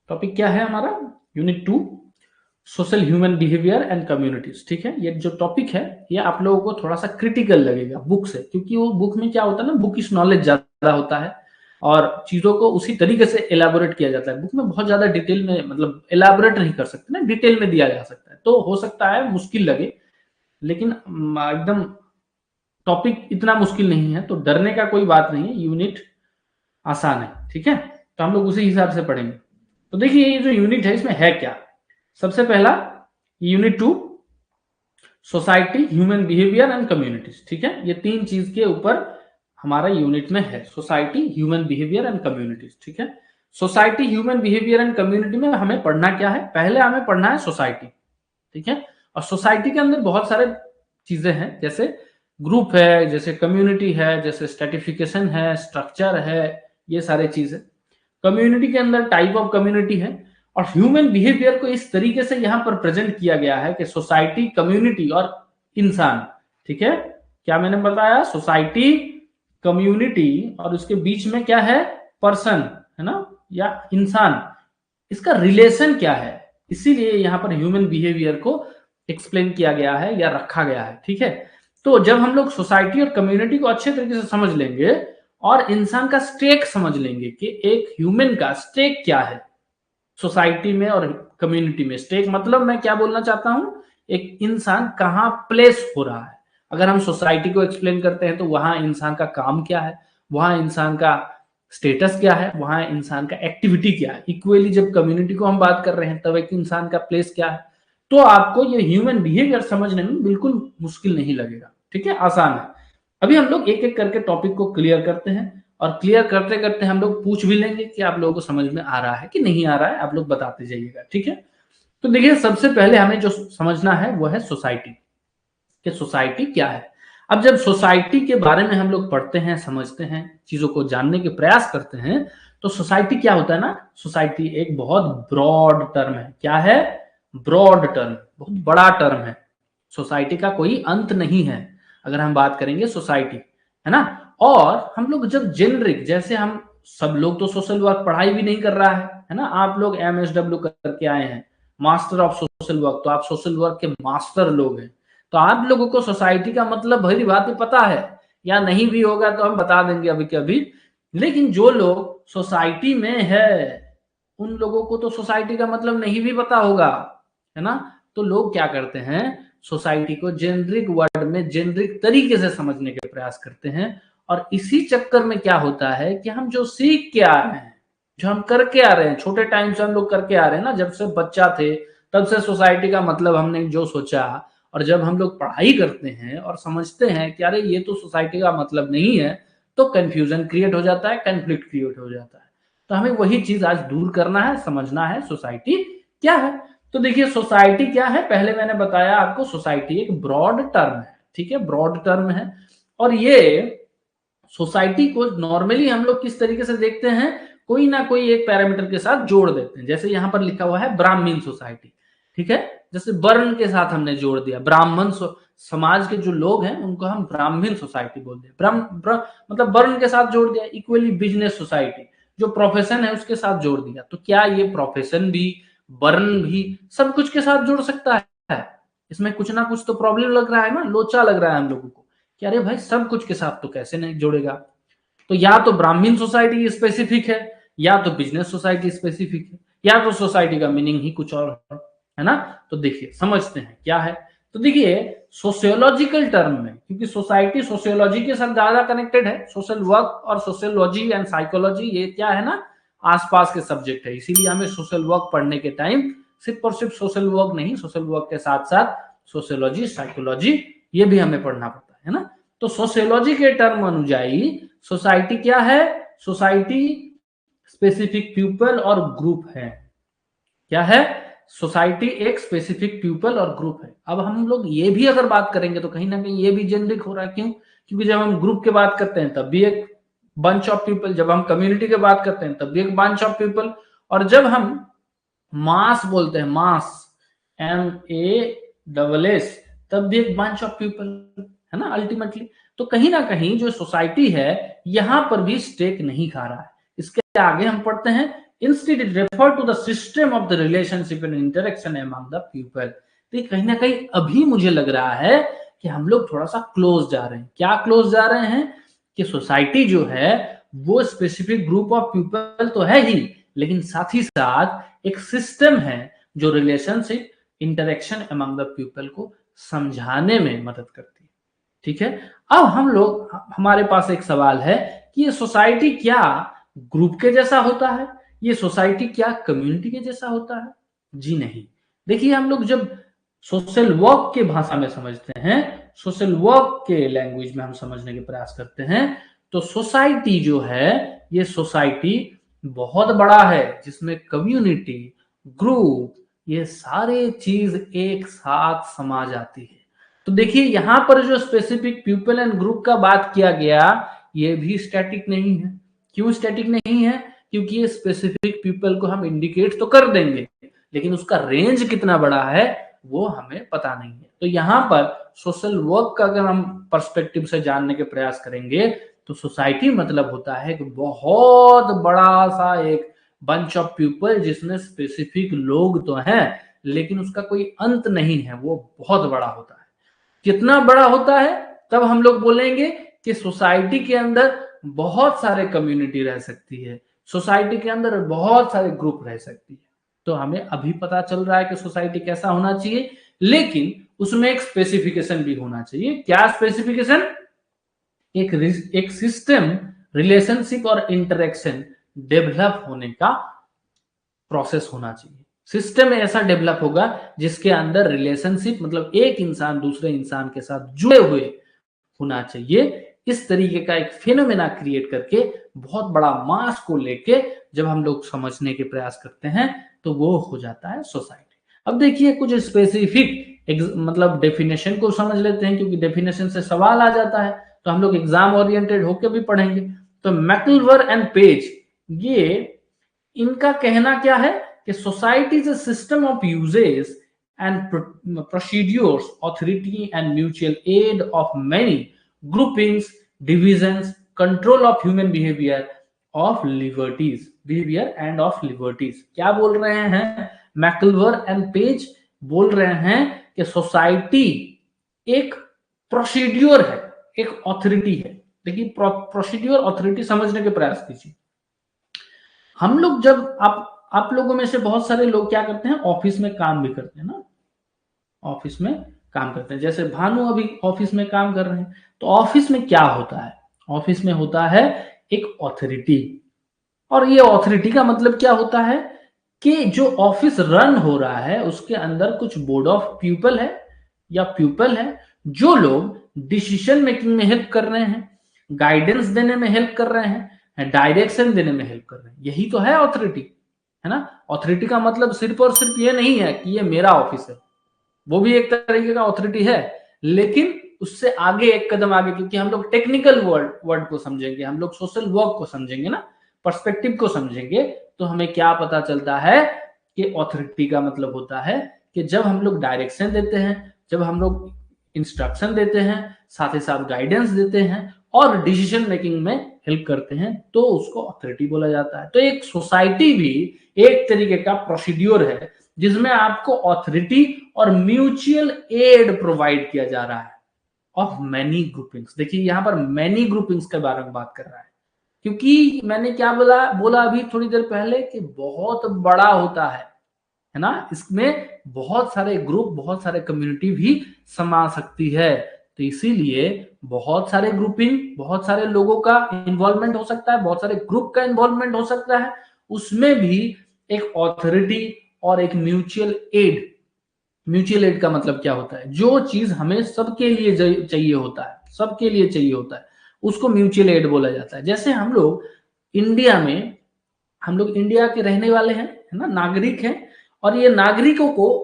Topic क्या है हमारा? Unit 2, social human behaviour and communities. ठीक है, ये जो टॉपिक है ये आप लोगों को थोड़ा सा क्रिटिकल लगेगा बुक से, क्योंकि वो बुक में क्या होता है ना, बुकिश नॉलेज ज्यादा होता है और चीजों को उसी तरीके से एलाबोरेट किया जाता है। बुक में बहुत ज्यादा डिटेल में, मतलब एलाबोरेट नहीं कर सकते ना, डिटेल में दिया जा सकता है, तो हो सकता है मुश्किल लगे, लेकिन एकदम टॉपिक इतना मुश्किल नहीं है, तो डरने का कोई बात नहीं है। यूनिट आसान है, ठीक है, तो हम लोग उसी हिसाब से पढ़ेंगे। तो देखिए ये जो यूनिट है इसमें है क्या। सबसे पहला unit 2, society, human behaviour and communities. ठीक है, ये तीन चीज के ऊपर हमारा यूनिट में है, society, human behaviour and communities. ठीक है, society, human behaviour and community में हमें पढ़ना क्या है? पहले हमें पढ़ना है सोसाइटी। ठीक है, और सोसाइटी के अंदर बहुत सारे चीजें हैं, जैसे ग्रुप है, जैसे कम्युनिटी है, जैसे स्ट्रेटिफिकेशन है, स्ट्रक्चर है, ये सारे चीजें। कम्युनिटी के अंदर टाइप ऑफ कम्युनिटी है, और ह्यूमन बिहेवियर को इस तरीके से यहां पर प्रेजेंट किया गया है कि सोसाइटी, कम्युनिटी और इंसान। ठीक है, क्या मैंने बताया? सोसाइटी, कम्युनिटी और उसके बीच में क्या है? पर्सन, है ना, या इंसान। इसका रिलेशन क्या है? इसीलिए यहां पर ह्यूमन बिहेवियर को एक्सप्लेन किया गया है या रखा गया है। ठीक है, तो जब हम लोग सोसाइटी और कम्युनिटी को अच्छे तरीके से समझ लेंगे और इंसान का स्टेक समझ लेंगे कि एक ह्यूमन का स्टेक क्या है सोसाइटी में और कम्युनिटी में। स्टेक मतलब मैं क्या बोलना चाहता हूं, एक इंसान कहां प्लेस हो रहा है। अगर हम सोसाइटी को एक्सप्लेन करते हैं तो वहां इंसान का काम क्या है, वहां इंसान का स्टेटस क्या है, वहां इंसान का एक्टिविटी क्या है। इक्वली जब कम्युनिटी को हम बात कर रहे हैं तब एक इंसान का प्लेस क्या है। तो आपको ये ह्यूमन बिहेवियर समझने में बिल्कुल मुश्किल नहीं लगेगा। ठीक है, आसान है। अभी हम लोग एक एक करके टॉपिक को क्लियर करते हैं, और क्लियर करते करते हम लोग पूछ भी लेंगे कि आप लोगों को समझ में आ रहा है कि नहीं आ रहा है, आप लोग बताते जाइएगा। ठीक है, तो देखिए सबसे पहले हमें जो समझना है वो है सोसाइटी, कि सोसाइटी क्या है। अब जब सोसाइटी के बारे में हम लोग पढ़ते हैं, समझते हैं, चीजों को जानने के प्रयास करते हैं, तो सोसाइटी क्या होता है ना, सोसाइटी एक बहुत ब्रॉड टर्म है। क्या है? ब्रॉड टर्म, बहुत बड़ा टर्म है। सोसाइटी का कोई अंत नहीं है अगर हम बात करेंगे सोसाइटी, है ना। और हम लोग जब जेनरिक, जैसे हम सब लोग तो सोशल वर्क पढ़ाई भी नहीं कर रहा है ना। आप लोग MSW करके आए हैं, मास्टर ऑफ सोशल वर्क, तो आप सोशल वर्क के मास्टर लोग हैं। तो आप लोगों को सोसाइटी का मतलब भली भांति पता है, या नहीं भी होगा तो हम बता देंगे अभी के अभी। लेकिन जो लोग सोसाइटी में है उन लोगों को तो सोसाइटी का मतलब नहीं भी पता होगा, है ना। तो लोग क्या करते हैं, सोसाइटी को जेनरिक वर्ड में, जेनरिक तरीके से समझने के प्रयास करते हैं। और इसी चक्कर में क्या होता है कि हम जो सीख के आ रहे हैं, जो हम करके आ रहे हैं, छोटे टाइम से हम लोग करके आ रहे हैं ना, जब से बच्चा थे तब से सोसाइटी का मतलब हमने जो सोचा, और जब हम लोग पढ़ाई करते हैं और समझते हैं कि अरे ये तो सोसाइटी का मतलब नहीं है, तो कंफ्यूजन क्रिएट हो जाता है, कंफ्लिक्ट क्रिएट हो जाता है। तो हमें वही चीज आज दूर करना है, समझना है सोसाइटी क्या है। तो देखिए सोसाइटी क्या है, पहले मैंने बताया आपको, सोसाइटी एक ब्रॉड टर्म है। ठीक है, ब्रॉड टर्म है। और ये सोसाइटी को नॉर्मली हम लोग किस तरीके से देखते हैं, कोई ना कोई एक पैरामीटर के साथ जोड़ देते हैं। जैसे यहां पर लिखा हुआ है ब्राह्मीण सोसाइटी। ठीक है, जैसे वर्ण के साथ हमने जोड़ दिया, ब्राह्मण समाज के जो लोग हैं उनको हम ब्राह्मीण सोसाइटी बोलते हैं। मतलब वर्ण के साथ जोड़ दिया। इक्वली बिजनेस सोसाइटी, जो प्रोफेशन है उसके साथ जोड़ दिया। तो क्या ये प्रोफेशन भी, वर्ण भी, सब कुछ के साथ जुड़ सकता है? इसमें कुछ ना कुछ तो प्रॉब्लम लग रहा है ना, लोचा लग रहा है हम लोगों को कि अरे भाई सब कुछ के साथ तो कैसे नहीं जोड़ेगा। तो या तो ब्राह्मीण सोसाइटी स्पेसिफिक है, या तो बिजनेस सोसाइटी स्पेसिफिक है, या तो सोसाइटी का मीनिंग ही कुछ और है ना। तो देखिए समझते हैं क्या है। तो देखिए सोशियोलॉजिकल टर्म में, क्योंकि सोसाइटी सोशियोलॉजी के साथ ज्यादा कनेक्टेड है, सोशल वर्क और सोशियोलॉजी एंड साइकोलॉजी ये क्या है ना, आसपास के सब्जेक्ट है। इसीलिए हमें सोशल वर्क पढ़ने के टाइम सिर्फ और सिर्फ सोशल वर्क नहीं, सोशल वर्क के साथ साथ सोशियोलॉजी, साइकोलॉजी ये भी हमें पढ़ना पड़ता है ना। तो सोशियोलॉजी के टर्म अनुଯାयी सोसाइटी क्या है, सोसाइटी स्पेसिफिक पीपल और ग्रुप है। क्या है? सोसाइटी एक स्पेसिफिक पीपल और ग्रुप है। अब हम लोग ये भी अगर बात करेंगे तो कहीं ना कहीं ये भी जेनरिक हो रहा है। क्यों? क्योंकि जब हम ग्रुप की बात करते हैं तब भी एक बंच ऑफ पीपल, जब हम कम्युनिटी की बात करते हैं तब भी एक बंच ऑफ पीपल, और जब हम मास बोलते हैं, मास, MASS, तब भी एक बंच ऑफ पीपल, है ना अल्टीमेटली। तो कहीं ना कहीं जो सोसाइटी है यहां पर भी स्टेक नहीं खा रहा है। इसके आगे हम पढ़ते हैं, instead it refer to the system of the relationship and interaction among the people. तो कहीं ना कहीं अभी मुझे लग रहा है कि हम लोग थोड़ा सा क्लोज जा रहे हैं। क्या क्लोज जा रहे हैं कि सोसाइटी जो है वो स्पेसिफिक ग्रुप ऑफ पीपल तो है ही, लेकिन साथ ही साथ एक सिस्टम है जो relationship interaction among the people को समझाने में मदद करती है। ठीक है, अब हमारे पास एक सवाल है कि ये सोसाइटी क्या ग्रुप के जैसा होता है, ये सोसाइटी क्या कम्युनिटी के जैसा होता है? जी नहीं। देखिए, हम लोग जब सोशल वर्क के भाषा में समझते हैं, सोशल वर्क के लैंग्वेज में हम समझने के प्रयास करते हैं, तो सोसाइटी जो है ये सोसाइटी बहुत बड़ा है जिसमें कम्युनिटी, ग्रुप, ये सारे चीज एक साथ समा जाती है। तो देखिए, यहां पर जो स्पेसिफिक पीपल एंड ग्रुप का बात किया गया ये भी स्टैटिक नहीं है। क्यों स्टैटिक नहीं है? क्योंकि ये स्पेसिफिक पीपल को हम इंडिकेट तो कर देंगे, लेकिन उसका रेंज कितना बड़ा है वो हमें पता नहीं है। तो यहाँ पर सोशल वर्क का अगर हम पर्सपेक्टिव से जानने के प्रयास करेंगे तो सोसाइटी मतलब होता है कि बहुत बड़ा सा एक बंच ऑफ पीपल जिसमें स्पेसिफिक लोग तो हैं लेकिन उसका कोई अंत नहीं है, वो बहुत बड़ा होता है। कितना बड़ा होता है? तब हम लोग बोलेंगे कि सोसाइटी के अंदर बहुत सारे कम्युनिटी रह सकती है, सोसाइटी के अंदर बहुत सारे ग्रुप रह सकती है। तो हमें अभी पता चल रहा है कि सोसाइटी कैसा होना चाहिए, लेकिन उसमें एक स्पेसिफिकेशन भी होना चाहिए। क्या स्पेसिफिकेशन? एक सिस्टम, रिलेशनशिप और इंटरेक्शन डेवलप होने का प्रोसेस होना चाहिए। सिस्टम ऐसा डेवलप होगा जिसके अंदर रिलेशनशिप मतलब एक इंसान दूसरे इंसान के साथ जुड़े हुए होना चाहिए। इस तरीके का एक फिनोमेना क्रिएट करके बहुत बड़ा मास को लेके जब हम लोग समझने के प्रयास करते हैं तो वो हो जाता है सोसाइटी। अब देखिए, कुछ स्पेसिफिक मतलब डेफिनेशन को समझ लेते हैं, क्योंकि डेफिनेशन से सवाल आ जाता है तो हम लोग एग्जाम ओरिएंटेड होकर भी पढ़ेंगे। तो मैकलवर एंड पेज, ये इनका कहना क्या है कि society is a system of uses and procedures, authority and mutual aid of many groupings, divisions, control of human behavior of liberties, behavior and of liberties। क्या बोल रहे हैं मैकलवर एंड पेज? बोल रहे हैं कि सोसाइटी एक प्रोसीड्योर है, एक ऑथोरिटी है। देखिए, प्रोसीड्योर ऑथोरिटी समझने के प्रयास कीजिए। हम लोग जब आप लोगों में से बहुत सारे लोग क्या करते हैं, ऑफिस में काम भी करते हैं ना, ऑफिस में काम करते हैं। जैसे भानु अभी ऑफिस में काम कर रहे हैं, तो ऑफिस में क्या होता है? ऑफिस में होता है एक ऑथोरिटी। और ये ऑथोरिटी का मतलब क्या होता है कि जो ऑफिस रन हो रहा है उसके अंदर कुछ बोर्ड ऑफ पीपल है या पीपल है जो लोग डिसीजन मेकिंग में हेल्प कर रहे हैं, गाइडेंस देने में हेल्प कर रहे हैं, डायरेक्शन देने में हेल्प कर रहे हैं। यही तो है ऑथोरिटी, है ना। ऑथोरिटी का मतलब सिर्फ और सिर्फ ये नहीं है कि ये मेरा ऑफिस है, वो भी एक तरीके का ऑथोरिटी है, लेकिन उससे आगे एक कदम आगे, क्योंकि हम लोग टेक्निकल वर्ड को समझेंगे, हम लोग सोशल वर्क को समझेंगे ना, पर्सपेक्टिव को समझेंगे, तो हमें क्या पता चलता है कि ऑथोरिटी का मतलब होता है कि जब हम लोग डायरेक्शन देते हैं, जब हम लोग इंस्ट्रक्शन देते हैं, साथ ही साथ गाइडेंस देते हैं और डिसीजन मेकिंग में हेल्प करते हैं, तो उसको ऑथोरिटी बोला जाता है। तो एक सोसाइटी भी एक तरीके का प्रोसीड्योर है जिसमें आपको ऑथोरिटी और म्यूचुअल एड प्रोवाइड किया जा रहा है ऑफ मैनी ग्रुपिंग्स। देखिए, यहां पर मैनी ग्रुपिंग्स के बारे में बात कर रहा है, क्योंकि मैंने क्या बोला अभी थोड़ी देर पहले कि बहुत बड़ा होता है ना, इसमें बहुत सारे ग्रुप, बहुत सारे कम्युनिटी भी समा सकती है। तो इसीलिए बहुत सारे ग्रुपिंग, बहुत सारे लोगों का इन्वॉल्वमेंट हो सकता है, बहुत सारे ग्रुप का इन्वॉल्वमेंट हो सकता है, उसमें भी एक ऑथोरिटी और एक म्यूचुअल एड। म्यूचुअल एड का मतलब क्या होता है? जो चीज हमें सबके लिए चाहिए होता है, सबके लिए चाहिए होता है, उसको म्यूचुअल एड बोला जाता है। जैसे हम लोग इंडिया के रहने वाले हैं, है ना, नागरिक हैं, और ये नागरिकों को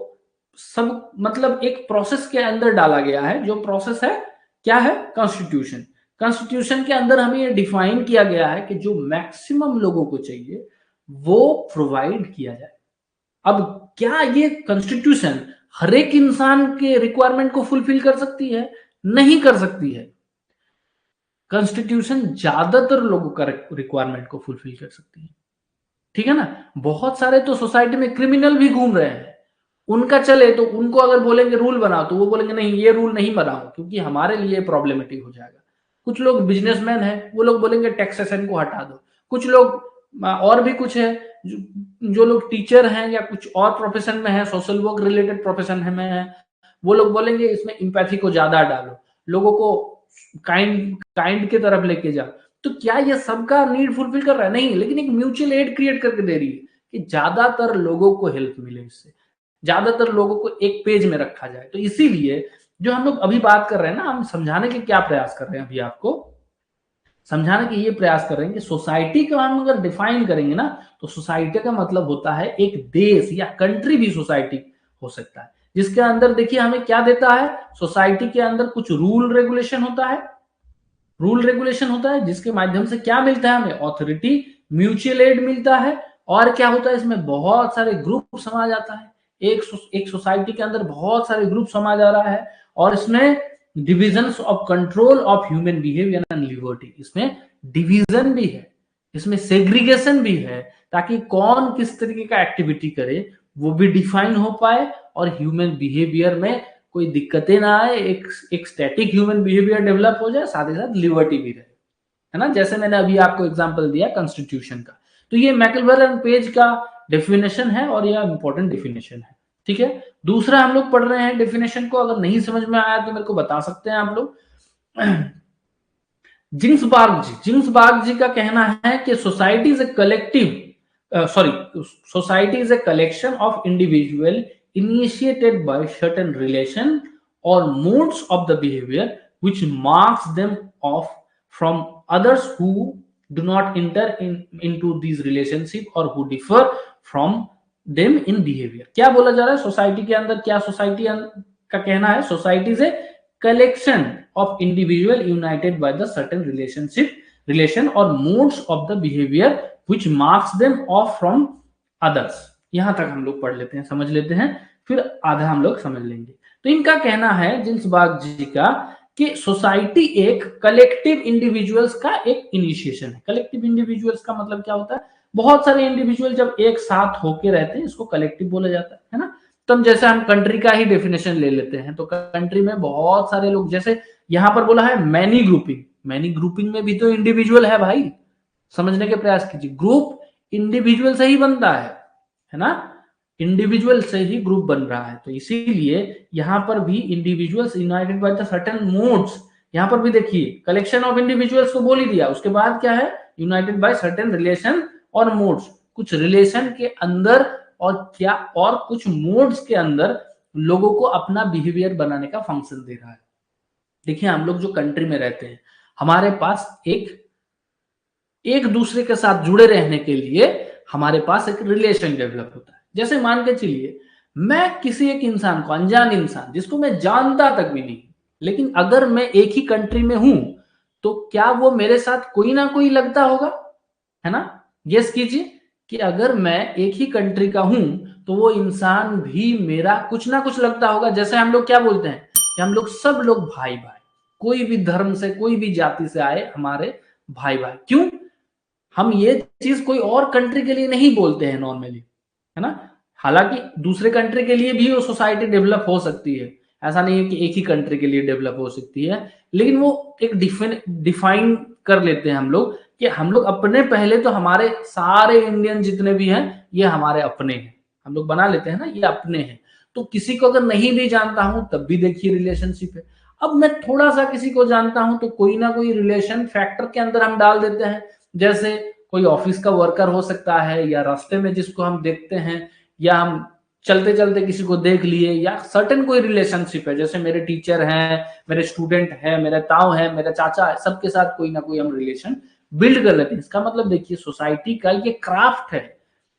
सब मतलब एक प्रोसेस के अंदर डाला गया है। जो प्रोसेस है क्या है? कॉन्स्टिट्यूशन। कॉन्स्टिट्यूशन के अंदर हमें ये डिफाइन किया गया है कि जो मैक्सिमम लोगों को चाहिए वो प्रोवाइड किया जाए। अब क्या ये कॉन्स्टिट्यूशन हर एक इंसान के रिक्वायरमेंट को फुलफिल कर सकती है? नहीं कर सकती है। कॉन्स्टिट्यूशन ज्यादातर लोगों का रिक्वायरमेंट को फुलफिल कर सकती है, ठीक है ना। बहुत सारे तो सोसाइटी में क्रिमिनल भी घूम रहे हैं, उनका चले तो उनको अगर बोलेंगे रूल बनाओ तो वो बोलेंगे नहीं ये रूल नहीं बनाओ क्योंकि हमारे लिए प्रॉब्लमेटिक हो जाएगा। कुछ लोग बिजनेसमैन हैं, वो लोग बोलेंगे टैक्सेशन को हटा दो। कुछ लोग और भी कुछ है, जो लोग टीचर हैं या कुछ और प्रोफेशन में है, सोशल वर्क रिलेटेड प्रोफेशन में है, वो लोग बोलेंगे इसमें इम्पैथी को ज्यादा डालो, लोगों को काइंड के तरफ लेके जाओ। तो क्या ये सबका नीड फुलफिल कर रहा है? नहीं, लेकिन एक म्यूचुअल एड क्रिएट करके दे रही है कि ज्यादातर लोगों को हेल्प मिले, इससे ज्यादातर लोगों को एक पेज में रखा जाए। तो इसीलिए जो हम लोग अभी बात कर रहे हैं ना, हम समझाने के क्या प्रयास कर रहे हैं, अभी आपको समझाने के ये प्रयास कर रहे हैं कि सोसाइटी को हम अगर डिफाइन करेंगे ना, तो सोसाइटी का मतलब होता है एक देश या कंट्री भी सोसाइटी हो सकता है, जिसके अंदर देखिए हमें क्या देता है, सोसाइटी के अंदर कुछ रूल रेगुलेशन होता है, जिसके माध्यम से क्या मिलता है हमें, ऑथोरिटी, म्यूचुअल एड मिलता है। और क्या होता है, इसमें बहुत सारे ग्रुप समा जाता है, एक सोसाइटी के अंदर बहुत सारे ग्रुप समा जा रहा है, और इसमें divisions of control of human behaviour and liberty, इसमें डिवीजन भी है, इसमें सेग्रीगेशन भी है, ताकि कौन किस तरीके का एक्टिविटी करे वो भी डिफाइन हो पाए और ह्यूमन बिहेवियर में कोई दिक्कतें ना आए, एक स्टैटिक ह्यूमन बिहेवियर डेवलप हो जाए, साथ ही साथ लिबर्टी भी रहे, है ना। जैसे मैंने अभी आपको एग्जांपल दिया कॉन्स्टिट्यूशन का, तो ये मैकलबर्न पेज का डेफिनेशन है और यह इंपॉर्टेंट डेफिनेशन है, ठीक है। दूसरा हम लोग पढ़ रहे हैं डेफिनेशन को, अगर नहीं समझ में आया तो मेरे को बता सकते हैं आप लोग। जिंग्सबार्ग जी का कहना है कि society is a collective society is a collection of individual initiated by certain relation or modes of the behavior which marks them off from others who do not enter into these relationship or who differ from them in behavior। क्या बोला जा रहा है society के अंदर, क्या society का कहना है, society is a collection of individual united by the certain relation or modes of the behavior which marks them off from others। यहां तक हम लोग पढ़ लेते हैं, समझ लेते हैं, फिर आधा हम लोग समझ लेंगे। तो इनका कहना है जिन्सबार्ग जी का कि सोसाइटी एक कलेक्टिव इंडिविजुअल्स का एक इनिशिएशन है। कलेक्टिव इंडिविजुअल्स का मतलब क्या होता है, बहुत सारे इंडिविजुअल जब एक साथ होके रहते हैं, इसको कलेक्टिव बोला जाता है ना। तो जैसे हम कंट्री का ही डेफिनेशन ले लेते हैं, तो कंट्री में बहुत सारे लोग, जैसे यहां पर बोला है मैनी ग्रुपिंग में भी तो इंडिविजुअल है भाई, समझने के प्रयास कीजिए। ग्रुप इंडिविजुअल से ही बनता है ना, इंडिविजुअल से ही ग्रुप बन रहा है। तो इसीलिए यहां पर भी individuals United by the certain modes, यहां पर भी देखिए कलेक्शन ऑफ इंडिविजुअल्स तो बोल ही दिया, उसके बाद क्या है, यूनाइटेड बाय सर्टेन रिलेशन और मोड्स, कुछ रिलेशन के अंदर और क्या और कुछ मोड्स के अंदर लोगों को अपना बिहेवियर बनाने का फंक्शन दे रहा है। देखिए हम लोग जो कंट्री में रहते हैं, हमारे पास एक दूसरे के साथ जुड़े रहने के लिए हमारे पास एक रिलेशन डेवलप होता है। जैसे मान के चलिए मैं किसी एक इंसान को, अनजान इंसान जिसको मैं जानता तक भी नहीं, लेकिन अगर मैं एक ही कंट्री में हूं तो क्या वो मेरे साथ कोई ना कोई लगता होगा, है ना। गेस कीजिए कि अगर मैं एक ही कंट्री का हूं तो वो इंसान भी मेरा कुछ ना कुछ लगता होगा। जैसे हम लोग क्या बोलते हैं कि हम लोग सब लोग भाई भाई, कोई भी धर्म से कोई भी जाति से आए हमारे भाई भाई। क्यों हम ये चीज कोई और कंट्री के लिए नहीं बोलते हैं नॉर्मली, है ना। हालांकि दूसरे कंट्री के लिए भी वो सोसाइटी डेवलप हो सकती है, ऐसा नहीं है कि एक ही कंट्री के लिए डेवलप हो सकती है, लेकिन वो एक डिफाइन कर लेते हैं हम लोग कि हम लोग अपने, पहले तो हमारे सारे इंडियन जितने भी हैं ये हमारे अपने हैं, हम लोग बना लेते हैं ना, ये अपने हैं। तो किसी को अगर नहीं भी जानता हूं तब भी देखिए रिलेशनशिप है। अब मैं थोड़ा सा किसी को जानता हूं तो कोई ना कोई रिलेशन फैक्टर के अंदर हम डाल देते हैं, जैसे कोई ऑफिस का वर्कर हो सकता है, या रास्ते में जिसको हम देखते हैं, या हम चलते चलते किसी को देख लिए, या सर्टेन कोई रिलेशनशिप है, जैसे मेरे टीचर हैं, मेरे स्टूडेंट हैं, मेरे ताऊ हैं, मेरा चाचा है, सबके साथ कोई ना कोई हम रिलेशन बिल्ड कर लेते हैं। इसका मतलब देखिए सोसाइटी का ये क्राफ्ट है,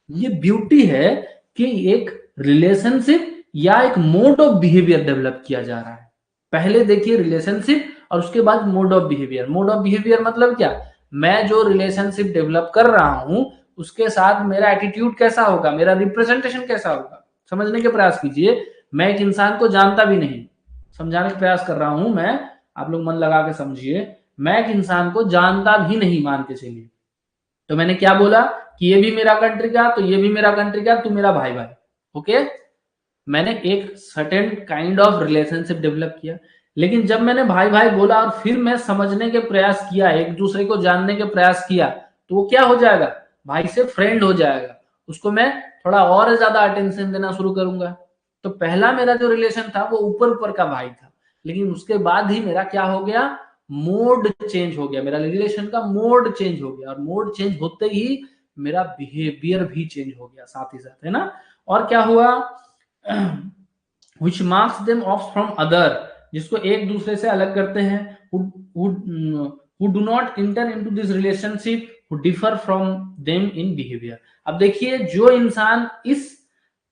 ये ब्यूटी है कि एक रिलेशनशिप या एक मोड ऑफ बिहेवियर डेवलप किया जा रहा है। पहले देखिए रिलेशनशिप और उसके बाद mode of behaviour. Mode of behaviour मतलब क्या, मैं जो रिलेशनशिप डेवलप कर रहा हूं उसके साथ मेरा एटीट्यूड कैसा होगा, मेरा रिप्रेजेंटेशन कैसा होगा, समझने के प्रयास कीजिए। मैं एक इंसान को जानता भी नहीं, समझाने का प्रयास कर रहा हूं मैं, आप लोग मन लगा के समझिए। मैं एक इंसान को जानता भी नहीं, मान के चलिए, तो मैंने क्या बोला कि ये भी मेरा कंट्री का, तो ये भी मेरा कंट्री का, तू मेरा भाई भाई, ओके। मैंने एक certain kind of relationship develop किया। लेकिन जब मैंने भाई भाई बोला और फिर मैं समझने के प्रयास किया, एक दूसरे को जानने के प्रयास किया, तो वो क्या हो जाएगा, भाई से फ्रेंड हो जाएगा, उसको मैं थोड़ा और ज्यादा अटेंशन देना शुरू करूंगा। तो पहला मेरा जो रिलेशन था वो ऊपर ऊपर का भाई था, लेकिन उसके बाद ही मेरा क्या हो गया, मोड चेंज हो गया, मेरा रिलेशन का मोड चेंज हो गया, और मोड चेंज होते ही मेरा बिहेवियर भी चेंज हो गया साथ ही साथ, है ना। और क्या हुआ, which marks them off from other, जिसको एक दूसरे से अलग करते हैं, who do not enter into this relationship, who differ from them in behavior। अब देखिए, जो इंसान इस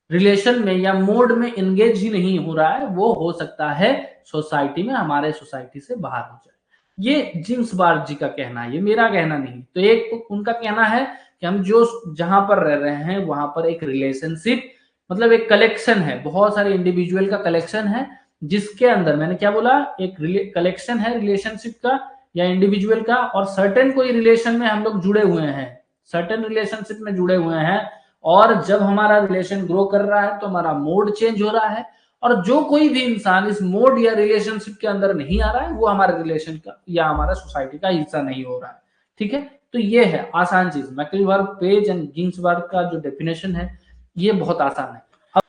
रिलेशन में या मोड में एंगेज ही नहीं हो रहा है, वो हो सकता है सोसाइटी में, हमारे सोसाइटी से बाहर हो जाए। ये जेम्स बार्क जी का कहना है, ये मेरा कहना नहीं। तो एक उनका कहना है कि हम जो जहां पर रह रहे हैं वहां पर एक रिलेशनशिप, मतलब एक कलेक्शन है, बहुत सारे इंडिविजुअल का कलेक्शन है, जिसके अंदर मैंने क्या बोला, एक कलेक्शन है रिलेशनशिप का या इंडिविजुअल का, और सर्टेन कोई रिलेशन में हम लोग जुड़े हुए हैं, सर्टेन रिलेशनशिप में जुड़े हुए हैं। और जब हमारा रिलेशन ग्रो कर रहा है तो हमारा मोड चेंज हो रहा है, और जो कोई भी इंसान इस मोड या रिलेशनशिप के अंदर नहीं आ रहा है, वो हमारे रिलेशन का या हमारा सोसाइटी का हिस्सा नहीं हो रहा है, ठीक है। तो ये है आसान चीज, मैकलवर्थ, पेज एंड गिन्सबर्ग का जो डेफिनेशन है ये बहुत आसान है।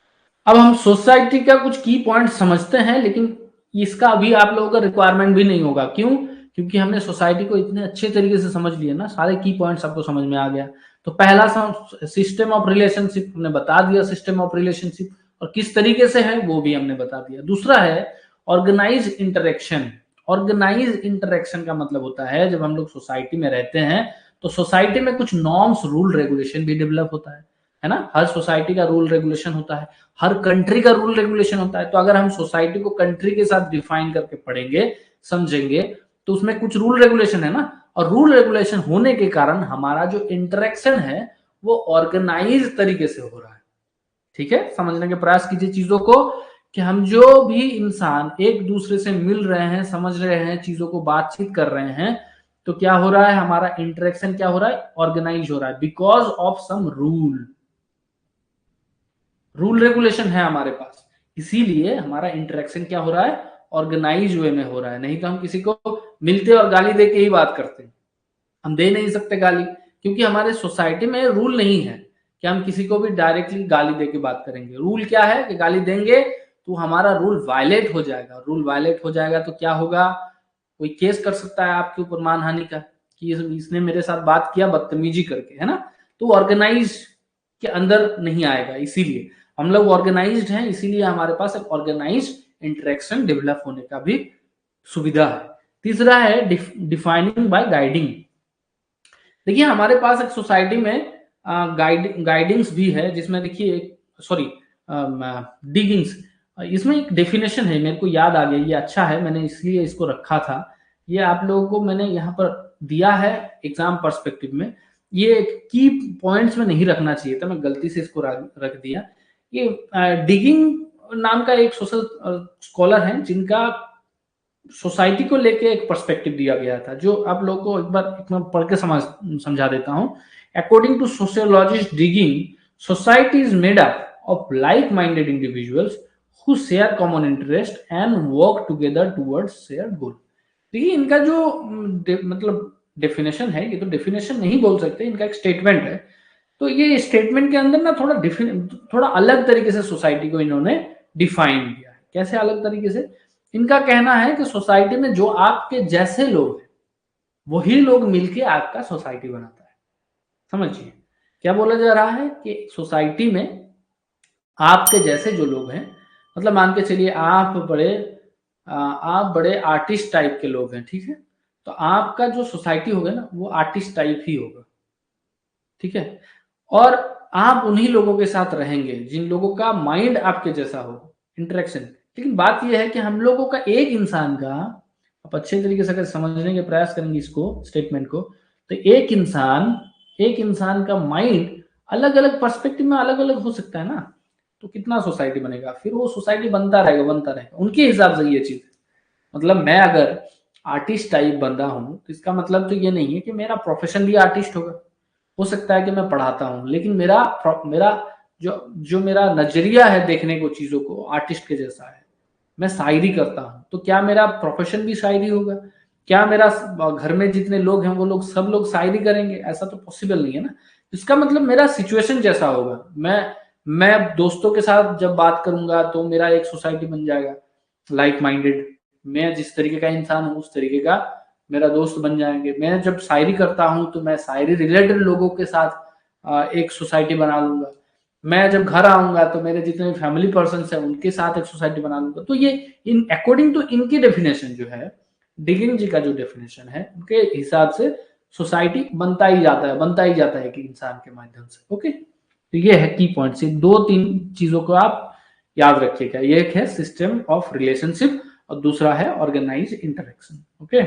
अब हम सोसाइटी का कुछ की पॉइंट समझते हैं, लेकिन इसका अभी आप लोगों का रिक्वायरमेंट भी नहीं होगा। क्यों? क्योंकि हमने सोसाइटी को इतने अच्छे तरीके से समझ लिया ना, सारे की पॉइंट्स आपको समझ में आ गया। तो पहला सिस्टम ऑफ रिलेशनशिप हमने बता दिया, सिस्टम ऑफ रिलेशनशिप और किस तरीके से है वो भी हमने बता दिया। दूसरा है ऑर्गेनाइज इंटरेक्शन। ऑर्गेनाइज इंटरेक्शन का मतलब होता है जब हम लोग सोसाइटी में रहते हैं तो सोसाइटी में कुछ नॉर्म्स, रूल, रेगुलेशन भी डेवलप होता है ना। हर सोसाइटी का रूल रेगुलेशन होता है, हर कंट्री का रूल रेगुलेशन होता है। तो अगर हम सोसाइटी को कंट्री के साथ डिफाइन करके पढ़ेंगे, समझेंगे, तो उसमें कुछ रूल रेगुलेशन है ना, और रूल रेगुलेशन होने के कारण हमारा जो इंटरेक्शन है वो ऑर्गेनाइज तरीके से हो रहा है, ठीक है। समझने के प्रयास कीजिए चीजों को, कि हम जो भी इंसान एक दूसरे से मिल रहे हैं, समझ रहे हैं, चीजों को बातचीत कर रहे हैं, तो क्या हो रहा है, हमारा इंटरेक्शन क्या हो रहा है, ऑर्गेनाइज हो रहा है, because of sum rule regulation है हमारे पास, इसीलिए हमारा इंटरेक्शन क्या हो रहा है, ऑर्गेनाइज वे में हो रहा है। नहीं तो हम किसी को मिलते और गाली दे के ही बात करते हैं, हम दे नहीं सकते गाली, क्योंकि हमारे सोसाइटी में रूल नहीं है कि हम किसी को भी डायरेक्टली गाली दे के बात करेंगे। रूल क्या है कि गाली देंगे तो हमारा रूल वायलेट हो जाएगा। रूल वायलेट हो जाएगा तो क्या होगा, कोई केस कर सकता है आपके ऊपर मानहानि का, कि इसने मेरे साथ बात किया बदतमीजी करके, है ना। तो ऑर्गेनाइज के अंदर नहीं आएगा। इसीलिए हम लोग ऑर्गेनाइज्ड हैं, इसीलिए हमारे पास एक ऑर्गेनाइज्ड इंटरेक्शन डेवलप होने का भी सुविधा है। तीसरा है डिफाइनिंग बाय गाइडिंग। देखिए हमारे पास एक सोसाइटी में गाइडिंग्स भी है, जिसमें देखिए सॉरी डिगिंग्स, इसमें एक डेफिनेशन है, मेरे को याद आ गया, ये अच्छा है, मैंने इसलिए इसको रखा था। ये आप लोगों को मैंने यहाँ पर दिया है एग्जाम पर्सपेक्टिव में। ये की पॉइंट्स में नहीं रखना चाहिए था, मैं गलती से इसको रख दिया। ये डिगिंग नाम का एक सोशल स्कॉलर है, जिनका सोसाइटी को लेके एक पर्सपेक्टिव दिया गया था, जो आप लोगों को एक बार पढ़ के समझा देता हूं। According to sociologist Digging, society is made up of like minded individuals who share common interest and work together towards shared goal। देखिए इनका जो मतलब डेफिनेशन है, ये तो डेफिनेशन नहीं बोल सकते, इनका एक स्टेटमेंट है। तो ये स्टेटमेंट के अंदर ना थोड़ा अलग तरीके से सोसाइटी को इन्होंने डिफाइन किया है। कैसे अलग तरीके से? इनका कहना है कि सोसाइटी में जो आपके जैसे लोग हैं वही लोग मिलके आपका सोसाइटी बनाता है। समझिए क्या बोला जा रहा है कि सोसाइटी में आपके जैसे जो लोग हैं, मतलब मान के चलिए आप बड़े आर्टिस्ट टाइप के लोग हैं, ठीक है, तो आपका जो सोसाइटी होगा ना वो आर्टिस्ट टाइप ही होगा, ठीक है। और आप उन्हीं लोगों के साथ रहेंगे जिन लोगों का माइंड आपके जैसा हो, इंटरेक्शन। लेकिन बात यह है कि हम लोगों का एक इंसान का, आप अच्छे तरीके से अगर समझने के प्रयास करेंगे इसको, स्टेटमेंट को, तो एक इंसान का माइंड अलग अलग पर्सपेक्टिव में अलग अलग हो सकता है ना। तो कितना सोसाइटी बनेगा, फिर वो सोसाइटी बनता रहेगा उनके हिसाब से। ये चीज मतलब मैं अगर आर्टिस्ट टाइप बंदा हूं, तो इसका मतलब तो ये नहीं है कि मेरा प्रोफेशन भी आर्टिस्ट होगा। हो सकता है कि मैं पढ़ाता हूं, लेकिन मेरा मेरा जो जो मेरा नजरिया है देखने को चीजों को आर्टिस्ट के जैसा है। मैं शायरी करता हूं, तो क्या मेरा प्रोफेशन भी शायरी होगा? क्या मेरा घर में जितने लोग हैं वो लोग सब लोग शायरी करेंगे? ऐसा तो पॉसिबल नहीं है ना। इसका मतलब मेरा सिचुएशन जैसा होगा, मैं दोस्तों के साथ जब बात करूंगा तो मेरा एक सोसाइटी बन जाएगा लाइक माइंडेड। मैं जिस तरीके का इंसान हूँ उस तरीके का मेरा दोस्त बन जाएंगे। मैं जब शायरी करता हूँ तो मैं शायरी रिलेटेड लोगों के साथ एक सोसाइटी बना लूंगा। मैं जब घर आऊंगा तो मेरे जितने फैमिली पर्सन है उनके साथ एक सोसाइटी बना लूंगा। तो ये इन अकॉर्डिंग टू इनकी डेफिनेशन जो है, डिगिंग जी का जो डेफिनेशन है, उनके हिसाब से सोसाइटी बनता ही जाता है कि इंसान के माध्यम से। ओके, तो ये है की पॉइंट। दो तीन चीजों को आप याद रखिएगा। एक है सिस्टम ऑफ रिलेशनशिप और दूसरा है ऑर्गेनाइज इंटरेक्शन। ओके।